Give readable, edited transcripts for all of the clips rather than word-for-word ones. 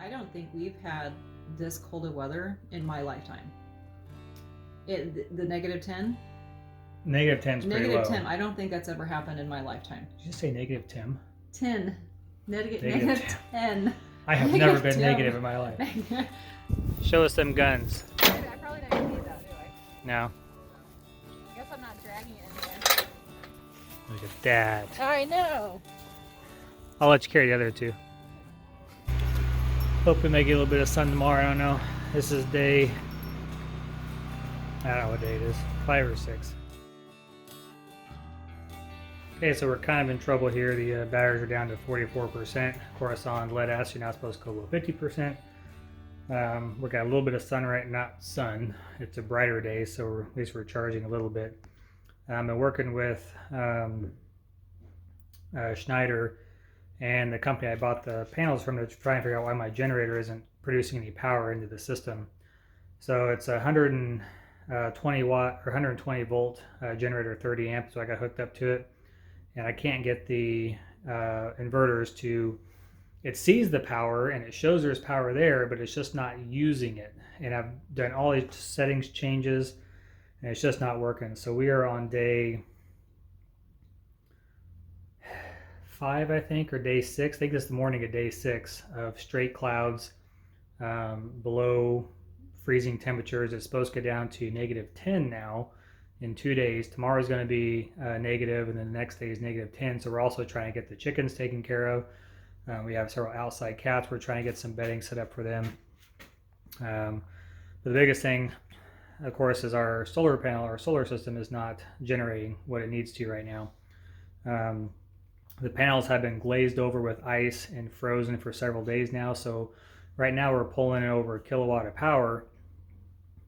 I don't think we've had this cold of weather in my lifetime. The negative 10? Negative 10 is pretty low. Negative 10. I don't think that's ever happened in my lifetime. Did you say negative 10? 10. Negative 10. I have never been negative in my life. Show us them guns. I probably don't need that, do I? No. I guess I'm not dragging it anywhere. Look at that. I know. I'll let you carry the other two. Hope we may get a little bit of sun tomorrow. I don't know. This is day, I don't know what day it is, 5 or 6. Okay, so we're kind of in trouble here. The batteries are down to 44%. Of course, on lead acid, you're not supposed to go below 50%. We got a little bit of sun right, not sun. It's a brighter day, so at least we're charging a little bit. I'm working with Schneider and the company I bought the panels from to try and figure out why my generator isn't producing any power into the system. So it's a 120 watt or 120 volt generator, 30 amp. So I got hooked up to it, and I can't get the inverters to. It sees the power and it shows there's power there, but it's just not using it. And I've done all these settings changes, and it's just not working. So we are on day 5, I think, or day 6. I think this is the morning of day 6 of straight clouds, below freezing temperatures. It's supposed to go down to negative 10 now in 2 days. Tomorrow's going to be negative, and then the next day is negative 10. So we're also trying to get the chickens taken care of. We have several outside cats. We're trying to get some bedding set up for them. But the biggest thing, of course, is our solar panel. Our solar system is not generating what it needs to right now. The panels have been glazed over with ice and frozen for several days now. So right now we're pulling in over a kilowatt of power.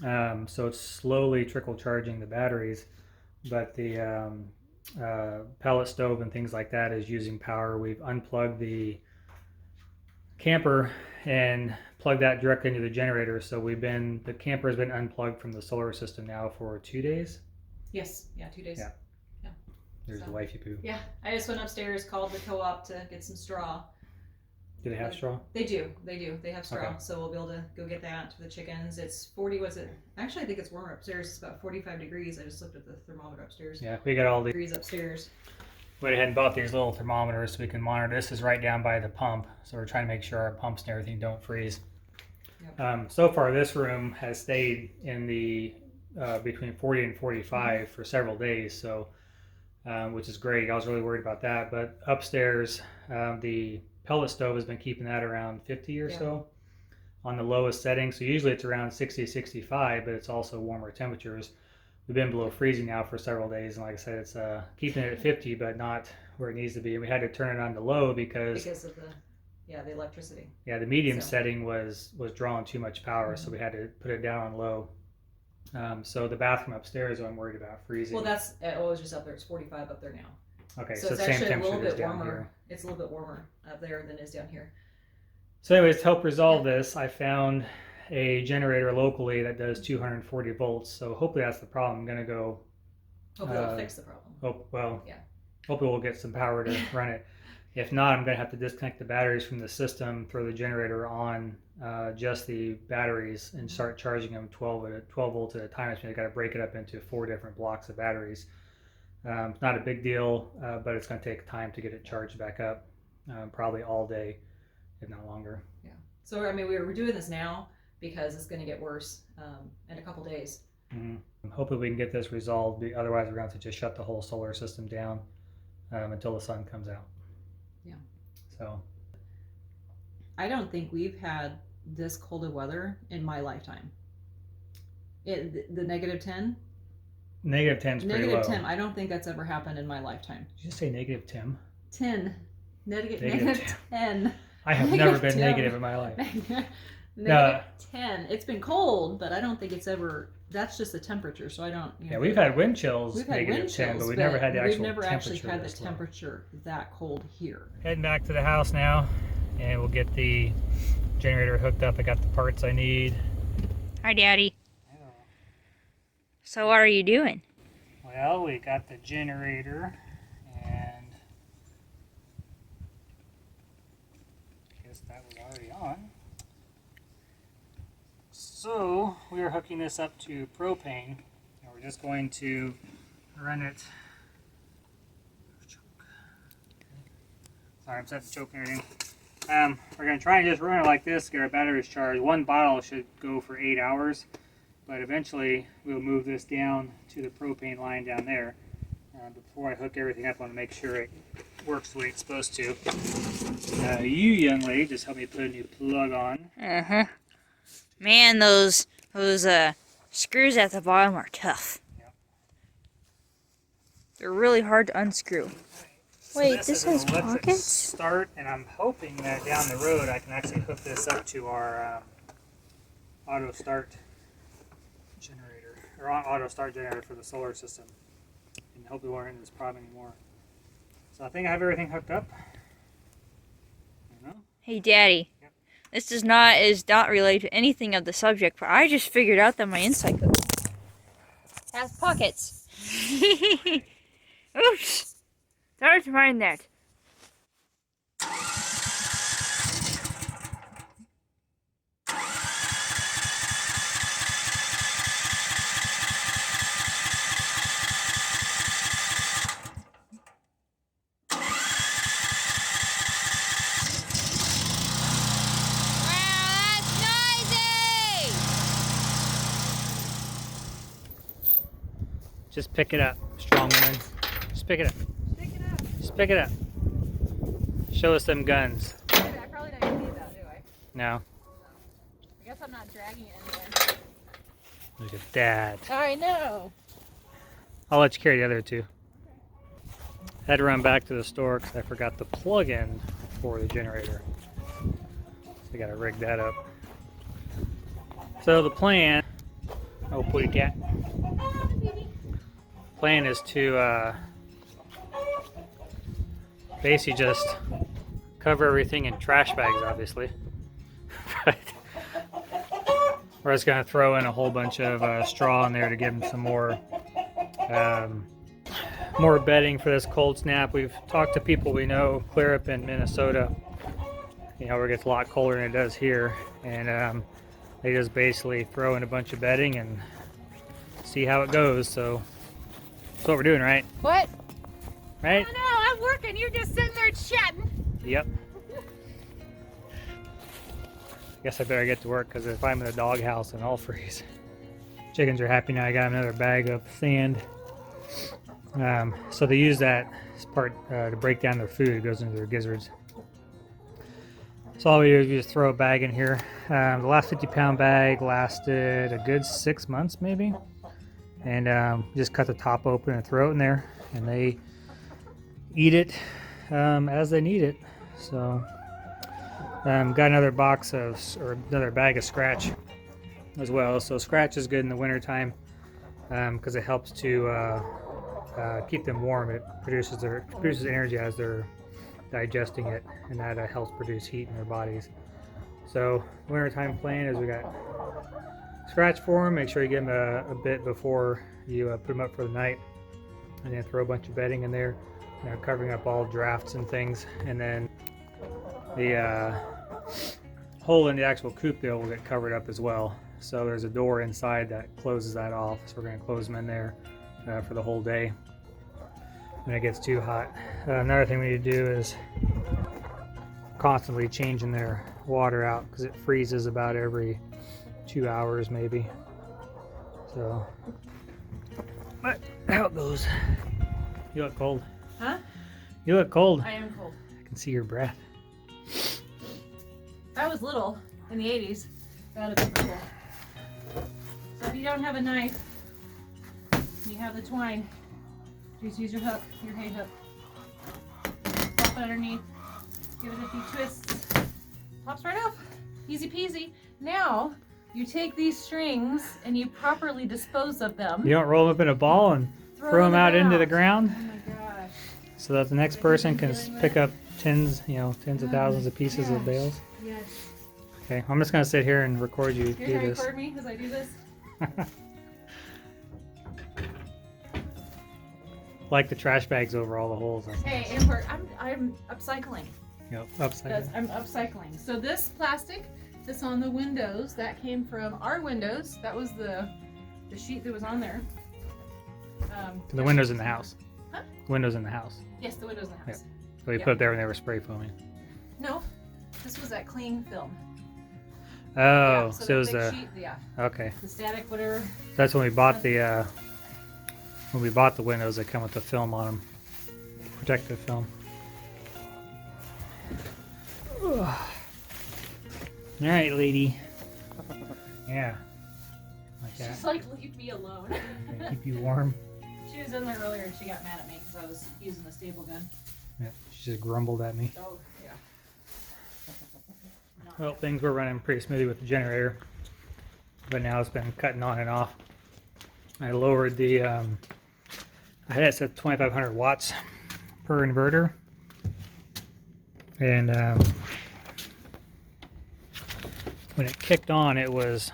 So it's slowly trickle charging the batteries, but the pellet stove and things like that is using power. We've unplugged the camper and plugged that directly into the generator. So the camper has been unplugged from the solar system now for 2 days. Yes, yeah, 2 days. Yeah. There's the wifey poo. Yeah, I just went upstairs, called the co-op to get some straw. Do they have straw? They do. They have straw. Okay. So we'll be able to go get that for the chickens. It's 40, was it? Actually, I think it's warmer upstairs. It's about 45 degrees. I just looked at the thermometer upstairs. Yeah, we got all the degrees upstairs. Went ahead and bought these little thermometers so we can monitor. This is right down by the pump, so we're trying to make sure our pumps and everything don't freeze. Yep. So far, this room has stayed in the between 40 and 45 for several days, so which is great. I was really worried about that, but upstairs, the pellet stove has been keeping that around 50 or so on the lowest setting. So usually it's around 60, 65, but it's also warmer temperatures. We've been below freezing now for several days, and like I said, it's keeping it at 50, but not where it needs to be. We had to turn it on to low because of the electricity. Yeah, the medium setting was drawing too much power, so we had to put it down on low. So the bathroom upstairs, I'm worried about freezing. Well, that's it was just up there. It's 45 up there now. Okay, so it's actually same a little temperature bit down warmer. here. It's a little bit warmer up there than it is down here. So anyways, to help resolve this, I found a generator locally that does 240 volts. So hopefully that's the problem. I'm going to go... Hopefully it'll fix the problem. Hopefully we'll get some power to run it. If not, I'm going to have to disconnect the batteries from the system, throw the generator on just the batteries, and start charging them 12 volts at a time. So I got to break it up into 4 different blocks of batteries. It's not a big deal, but it's going to take time to get it charged back up, probably all day, if not longer. Yeah. So I mean, we're doing this now because it's going to get worse in a couple days. Mm-hmm. Hopefully we can get this resolved. Otherwise, we're going to have to just shut the whole solar system down until the sun comes out. Yeah. So I don't think we've had this cold of weather in my lifetime. The negative 10? Negative 10 is pretty low. Negative 10. I don't think that's ever happened in my lifetime. Did you just say negative 10? 10. Negative 10. I have never been negative in my life. Negative 10. It's been cold, but I don't think it's ever... That's just the temperature, so I don't... Yeah, we've had wind chills, negative 10, but we've never had the actual temperature. We've never actually had the temperature that cold here. Heading back to the house now, and we'll get the generator hooked up. I got the parts I need. Hi, Daddy. Hello. So what are you doing? Well, we got the generator, and I guess that was already on. So we are hooking this up to propane, and we're just going to run it. Sorry, I'm set to choking everything. We're going to try and just run it like this, get our batteries charged. One bottle should go for 8 hours, but eventually we'll move this down to the propane line down there. Before I hook everything up, I want to make sure it works the way it's supposed to. You young lady, just help me put a new plug on. Uh-huh. Man, those screws at the bottom are tough. Yep. They're really hard to unscrew. So Wait, this is an has electric pockets? start, and I'm hoping that down the road I can actually hook this up to our auto start generator, or auto start generator for the solar system, and hopefully we won't run into this problem anymore. So I think I have everything hooked up. Hey, Daddy. Yep. This is not related to anything of the subject, but I just figured out that my inside cook has pockets. Oops. Hard to find that. Just pick it up, strong woman. Just pick it up. Pick it up. Just pick it up. Show us them guns. I probably don't even need that, do I? No. I guess I'm not dragging it anywhere. Look at that. I know. I'll let you carry the other two. I had to run back to the store because I forgot the plug-in for the generator. So I got to rig that up. So the plan, oh, put a cat. Plan is to basically just cover everything in trash bags, obviously. But we're just going to throw in a whole bunch of straw in there to give them some more bedding for this cold snap. We've talked to people we know clear up in Minnesota, you know, where it gets a lot colder than it does here, and they just basically throw in a bunch of bedding and see how it goes. So that's what we're doing, right? What? Right? I know, I'm working. You're just sitting there chatting. Yep. Guess I better get to work because if I'm in the doghouse, then I'll freeze. Chickens are happy now. I got another bag of sand. So they use that as part to break down their food. It goes into their gizzards. So all we do is we just throw a bag in here. The last 50-pound bag lasted a good 6 months, maybe. And just cut the top open and throw it in there, and they eat it as they need it. So got another another bag of scratch as well. So scratch is good in the wintertime because it helps to keep them warm. It produces energy as they're digesting it, and that helps produce heat in their bodies. So wintertime plan is we got scratch for them. Make sure you give them a bit before you put them up for the night, and then throw a bunch of bedding in there, you know, covering up all drafts and things. And then the hole in the actual coop bill will get covered up as well. So there's a door inside that closes that off. So we're going to close them in there for the whole day when it gets too hot. Another thing we need to do is constantly changing their water out because it freezes about every 2 hours maybe. So, but how it goes. You look cold. Huh? You look cold. I am cold. I can see your breath. If I was little in the 80s, that would have been cool. So if you don't have a knife, you have the twine. Just use your hook, your hay hook. Pop it underneath. Give it a few twists. Pops right off. Easy peasy. Now, you take these strings and you properly dispose of them. You don't roll them up in a ball and throw them out into the ground? Oh my gosh. So that the next person can pick up tens of thousands of pieces of bales? Yes. Okay, I'm just going to sit here and record you do You're going to this. record me as I do this? Like the trash bags over all the holes. Hey, Amber, I'm upcycling. Yep, upside down. I'm upcycling. So this plastic this on the windows. That came from our windows. That was the sheet that was on there. The windows in the house. Huh? Windows in the house. Yes, the windows in the house. So we put it there when they were spray foaming. No, this was that cling film. Oh, so so it was big the sheet, okay. the static, whatever. That's when we bought the windows that come with the film on them, protective film. Ugh. All right, lady. Yeah. Like that. She's like, leave me alone. Keep you warm. She was in there earlier and she got mad at me because I was using the staple gun. Yeah. She just grumbled at me. Oh, yeah. Well, things were running pretty smoothly with the generator, but now it's been cutting on and off. I lowered the, I had it set 2,500 watts per inverter, and when it kicked on, it was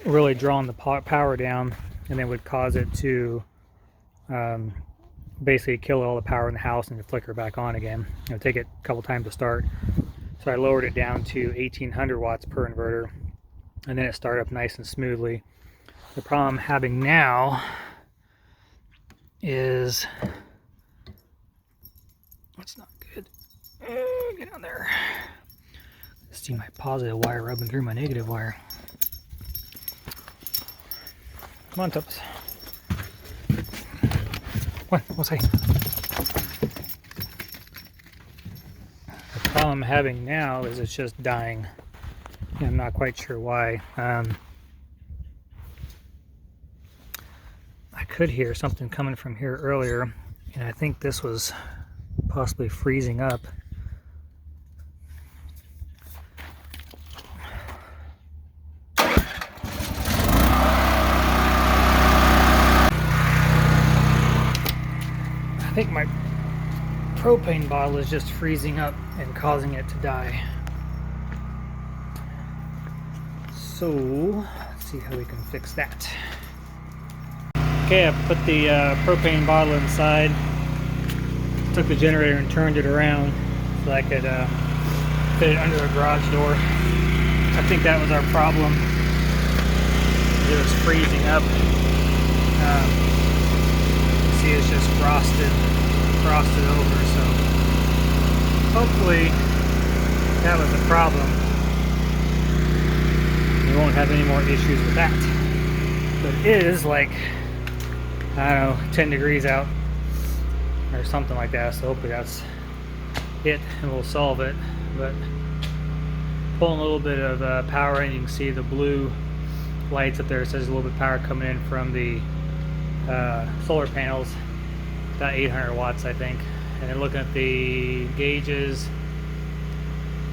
really drawing the power down, and then would cause it to basically kill all the power in the house and to flicker back on again. It'll take it a couple times to start. So I lowered it down to 1,800 watts per inverter, and then it started up nice and smoothly. The problem I'm having now is, that's not good. Get on there. See my positive wire rubbing through my negative wire. Come on, Tubbs. What? What's that? The problem I'm having now is it's just dying. And I'm not quite sure why. I could hear something coming from here earlier, and I think this was possibly freezing up. I think my propane bottle is just freezing up and causing it to die. So, let's see how we can fix that. Okay, I put the propane bottle inside, took the generator and turned it around so I could fit it under the garage door. I think that was our problem. It was freezing up. See, it's just frosted over, so hopefully that was the problem. We won't have any more issues with that. But it is like, I don't know, 10 degrees out or something like that, so hopefully that's it and we'll solve it. But pulling a little bit of power in, you can see the blue lights up there. It says a little bit of power coming in from the solar panels, about 800 watts I think. And then looking at the gauges,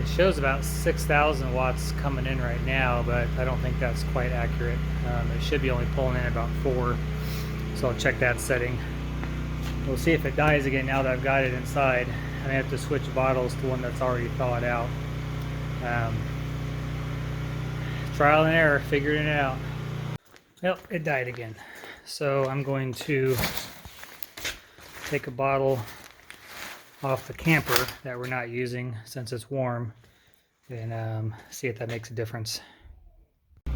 it shows about 6,000 watts coming in right now, but I don't think that's quite accurate. It should be only pulling in about 4, so I'll check that setting. We'll see if it dies again now that I've got it inside. I may have to switch bottles to one that's already thawed out. Trial and error, figuring it out. Well, it died again. So I'm going to take a bottle off the camper that we're not using since it's warm and see if that makes a difference. So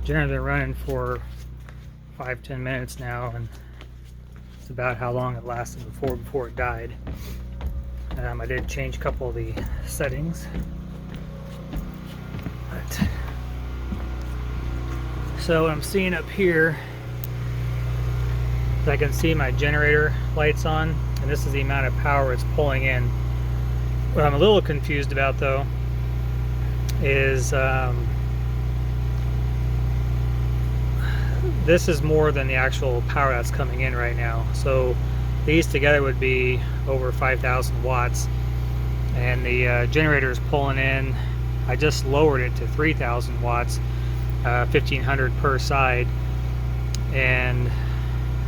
generally been running for 5-10 minutes now, and it's about how long it lasted before it died. I did change a couple of the settings. But, so what I'm seeing up here, I can see my generator lights on, and this is the amount of power it's pulling in. What I'm a little confused about though is this is more than the actual power that's coming in right now. So these together would be over 5,000 watts, and the generator is pulling in, I just lowered it to 3,000 watts, 1,500 per side, and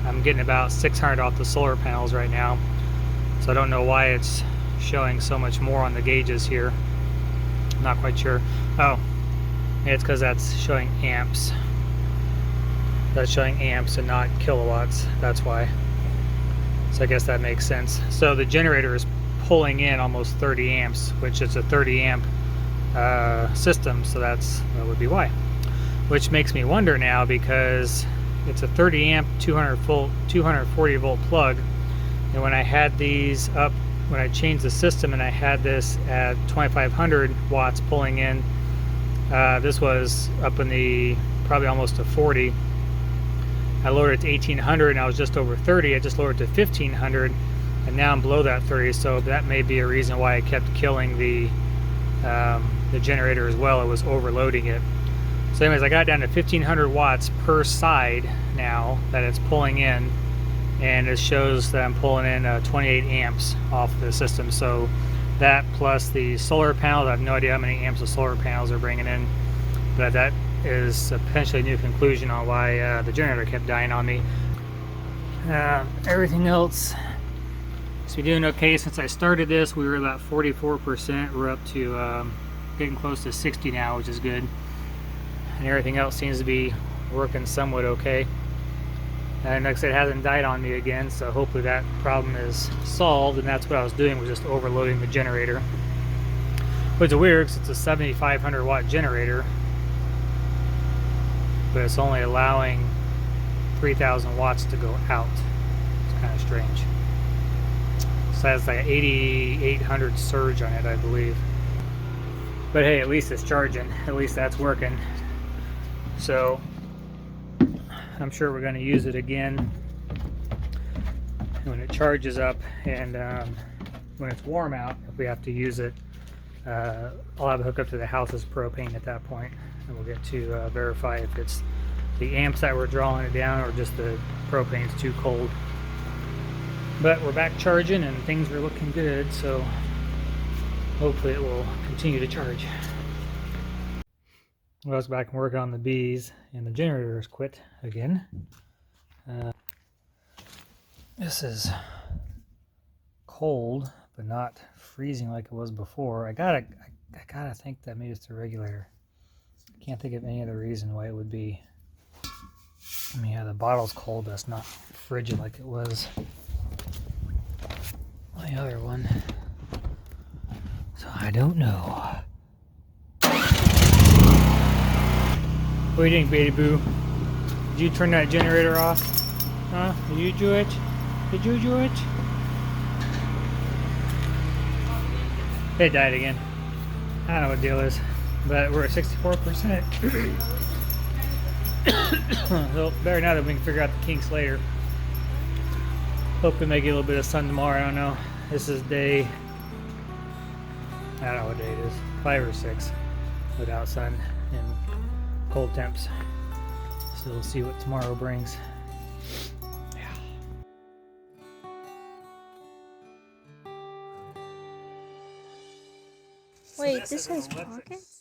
I'm getting about 600 off the solar panels right now. So I don't know why it's showing so much more on the gauges here. I'm not quite sure. Oh, it's because that's showing amps. That's showing amps and not kilowatts. That's why. So I guess that makes sense. So the generator is pulling in almost 30 amps, which is a 30 amp system, so that would be why. Which makes me wonder now, because it's a 30 amp 240 volt plug, and when I had these up, when I changed the system and I had this at 2500 watts pulling in, this was up in the probably almost to 40. I lowered it to 1800 and I was just over 30. I just lowered it to 1500 and now I'm below that 30, so that may be a reason why I kept killing the generator as well. It was overloading it. So anyways, I got down to 1500 watts per side now that it's pulling in, and it shows that I'm pulling in 28 amps off the system. So that plus the solar panels, I have no idea how many amps the solar panels are bringing in, but that is a potentially new conclusion on why the generator kept dying on me. Everything else seems to be doing okay. Since I started this, we were about 44%. We're up to getting close to 60 now, which is good. And everything else seems to be working somewhat okay. And like I said, it hasn't died on me again, so hopefully that problem is solved. And that's what I was doing, was just overloading the generator. Which is weird, because it's a 7500 watt generator, but it's only allowing 3000 watts to go out. It's kind of strange. So that's like 8800 surge on it, I believe. But hey, at least it's charging. At least that's working. So I'm sure we're going to use it again when it charges up, and when it's warm out, if we have to use it, I'll have it hooked up to the house's propane at that point, and we'll get to verify if it's the amps that we're drawing it down or just the propane's too cold. But we're back charging and things are looking good, so hopefully it will continue to charge. I was back and working on the bees, and the generator has quit again. This is cold, but not freezing like it was before. I gotta think that maybe it's the regulator. Can't think of any other reason why it would be. I mean, yeah, the bottle's cold, but it's not frigid like it was on the other one. So I don't know. What do you think, baby boo? Did you turn that generator off? Huh? Did you do it? Did you do it? It died again. I don't know what the deal is, but we're at 64%. So better now that we can figure out the kinks later. Hope we may get a little bit of sun tomorrow. I don't know. This is day, I don't know what day it is, 5 or 6 without sun and cold temps. So we'll see what tomorrow brings. Wait, this has pockets?